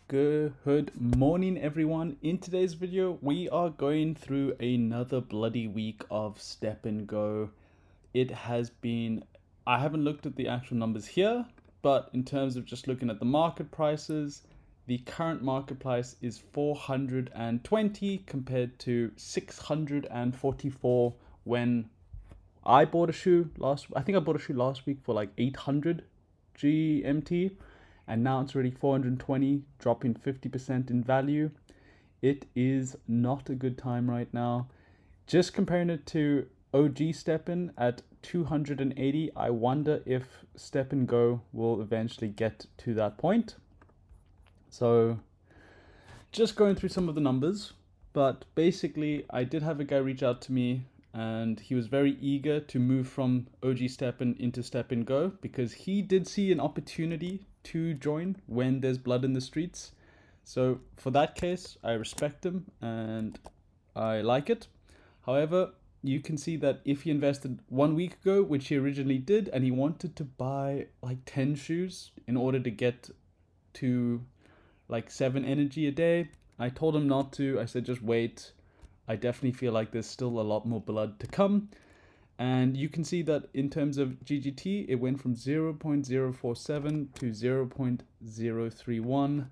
Good morning, everyone. In today's video, we are going through another bloody week of step and go. It has been, I haven't looked at the actual numbers here, but in terms of just looking at the market prices, the current market price is 420 compared to 644 when I bought a shoe I think I bought a shoe last week for like 800 GMT, and now it's already 420, dropping 50% in value. It is not a good time right now. Just comparing it to OG Stepn at 280, I wonder if Step and Go will eventually get to that point. So just going through some of the numbers, but basically I did have a guy reach out to me and he was very eager to move from OG Stepn into Step and Go because he did see an opportunity to join when there's blood in the streets. So for that case, I respect him and I like it. However, you can see that if he invested 1 week ago, which he originally did, and he wanted to buy like 10 shoes in order to get to like 7 energy a day, I told him not to. I said just wait. I definitely feel like there's still a lot more blood to come. And you can see that in terms of GGT, it went from 0.047 to 0.031.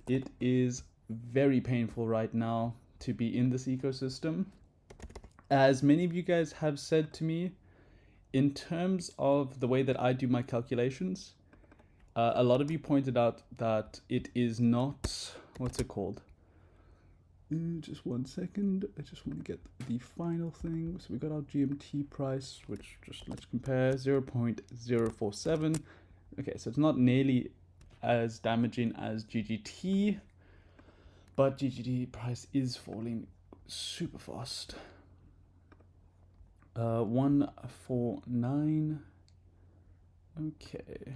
It is very painful right now to be in this ecosystem. As many of you guys have said to me, in terms of the way that I do my calculations, a lot of you pointed out that it is not, what's it called? Just 1 second. I just want to get the final thing. So we got our GMT price, which just let's compare 0.047. Okay, so it's not nearly as damaging as GGT, but GGT price is falling super fast. 149. Okay.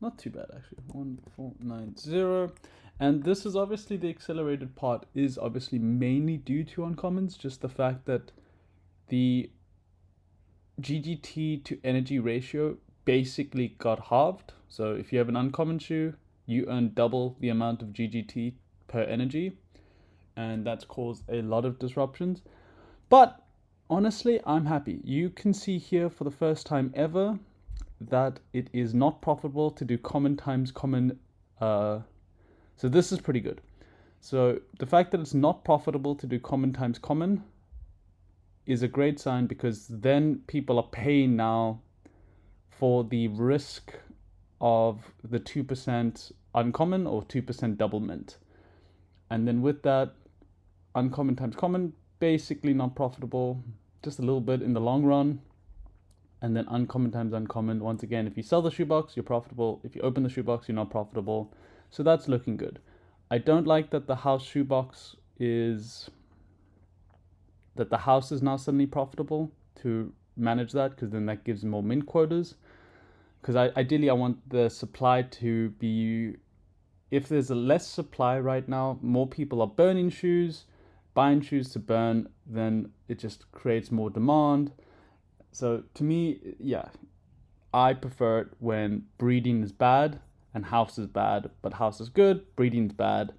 Not too bad actually. 1490. And this is obviously the accelerated part is obviously mainly due to uncommons, just the fact that the GGT to energy ratio basically got halved. So if you have an uncommon shoe, you earn double the amount of GGT per energy, and that's caused a lot of disruptions. But honestly, I'm happy. You can see here for the first time ever that it is not profitable to do common times common. So this is pretty good. So the fact that it's not profitable to do common times common is a great sign, because then people are paying now for the risk of the 2% uncommon or 2% double mint. And then with that, uncommon times common, basically not profitable, just a little bit in the long run. And then uncommon times uncommon, once again, if you sell the shoebox, you're profitable. If you open the shoebox, you're not profitable. So that's looking good. I don't like that the house shoebox is, that the house is now suddenly profitable to manage that, because then that gives more mint quotas. Because ideally I want the supply to be, if there's a less supply right now, more people are burning shoes, buying shoes to burn, then it just creates more demand. So to me, yeah, I prefer it when breeding is bad and house is bad, but house is good, breeding is bad.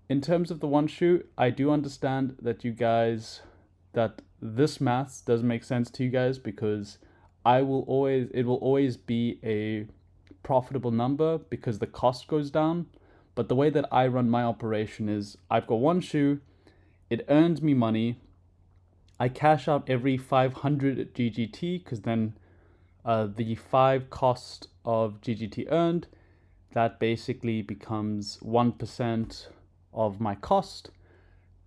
In terms of the one shoe, I do understand that you guys, that this maths does make sense to you guys, because it will always be a profitable number because the cost goes down. But the way that I run my operation is I've got one shoe, it earns me money. I cash out every 500 GGT, because then the 5 cost of GGT earned, that basically becomes 1% of my cost.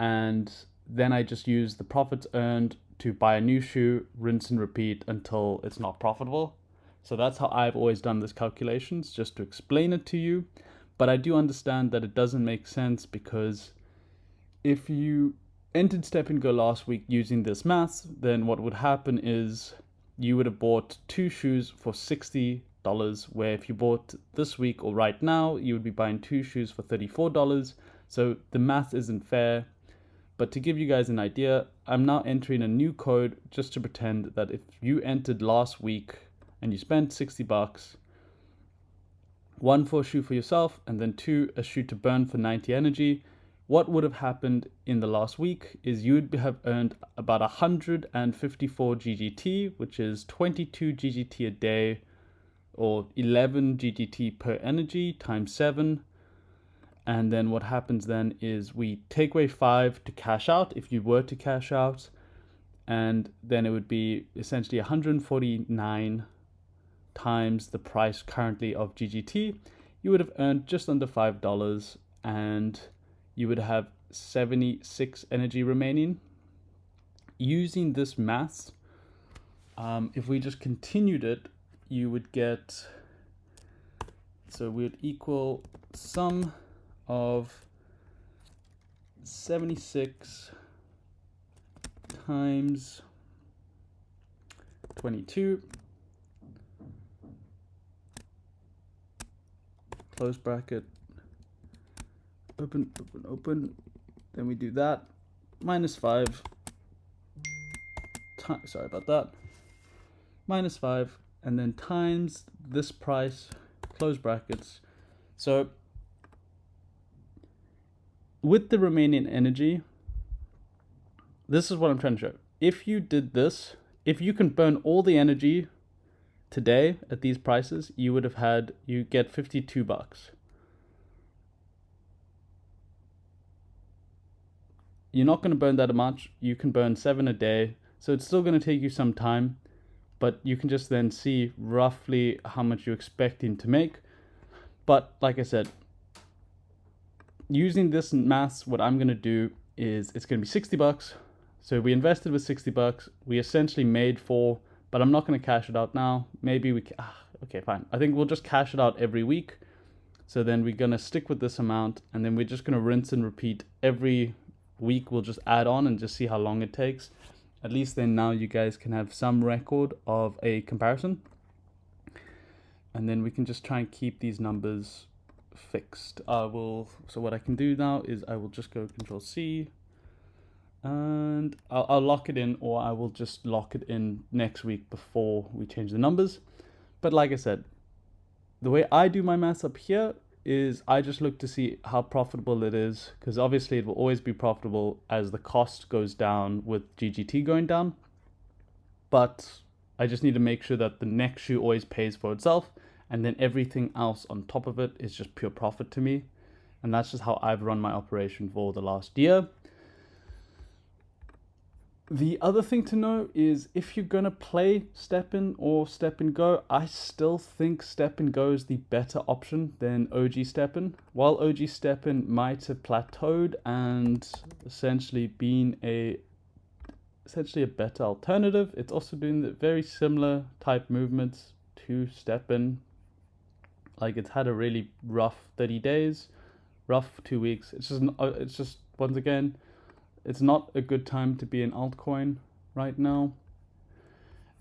And then I just use the profits earned to buy a new shoe, rinse and repeat until it's not profitable. So that's how I've always done this calculations, just to explain it to you. But I do understand that it doesn't make sense, because if you entered Step and Go last week using this maths, then what would happen is you would have bought 2 shoes for $60, where if you bought this week or right now, you would be buying 2 shoes for $34. So the math isn't fair. But to give you guys an idea, I'm now entering a new code just to pretend that if you entered last week and you spent $60, 1 for a shoe for yourself, and then 2 a shoe to burn for 90 energy. What would have happened in the last week is you'd have earned about 154 GGT, which is 22 GGT a day, or 11 GGT per energy times 7. And then what happens then is we take away 5 to cash out, if you were to cash out, and then it would be essentially 149 times the price currently of GGT. You would have earned just under $5, and you would have 76 energy remaining. Using this math, if we just continued it, you would get, so we would equal sum of 76 times 22, close bracket, open, open, open, then we do that, minus 5, sorry about that, minus 5, and then times this price, close brackets. So with the remaining energy, this is what I'm trying to show. If you did this, if you can burn all the energy today at these prices, you would have had, you get $52. You're not going to burn that much. You can burn 7 a day. So it's still going to take you some time, but you can just then see roughly how much you're expecting to make. But like I said, using this maths, what I'm going to do is it's going to be $60. So we invested with $60. We essentially made 4, but I'm not going to cash it out now. Maybe we can, okay, fine. I think we'll just cash it out every week. So then we're going to stick with this amount, and then we're just going to rinse and repeat every week. We'll just add on and just see how long it takes. At least then now you guys can have some record of a comparison. And then we can just try and keep these numbers fixed. So what I can do now is I will just go Control C, and I'll lock it in, or I will just lock it in next week before we change the numbers. But like I said, the way I do my maths up here is I just look to see how profitable it is, because obviously it will always be profitable as the cost goes down with GGT going down. But I just need to make sure that the next shoe always pays for itself, and then everything else on top of it is just pure profit to me. And that's just how I've run my operation for the last year. The other thing to know is if you're going to play Stepn or Stepn Go, I still think Stepn Go is the better option than OG Stepn. While OG Stepn might have plateaued and essentially been a better alternative, it's also doing the very similar type movements to Stepn. Like, it's had a really rough 30 days, rough 2 weeks. It's just once again, it's not a good time to be an altcoin right now.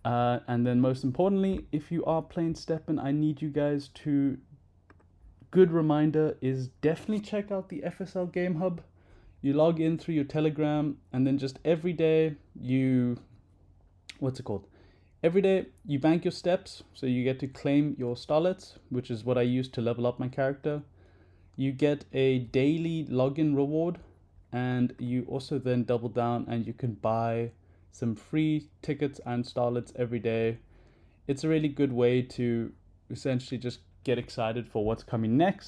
And then most importantly, if you are playing Stepn, I need you guys to, good reminder is definitely check out the FSL Game Hub. You log in through your Telegram, and then just every day you, Every day you bank your steps, so you get to claim your starlets, which is what I use to level up my character. You get a daily login reward, and you also then double down and you can buy some free tickets and starlets every day. It's a really good way to essentially just get excited for what's coming next.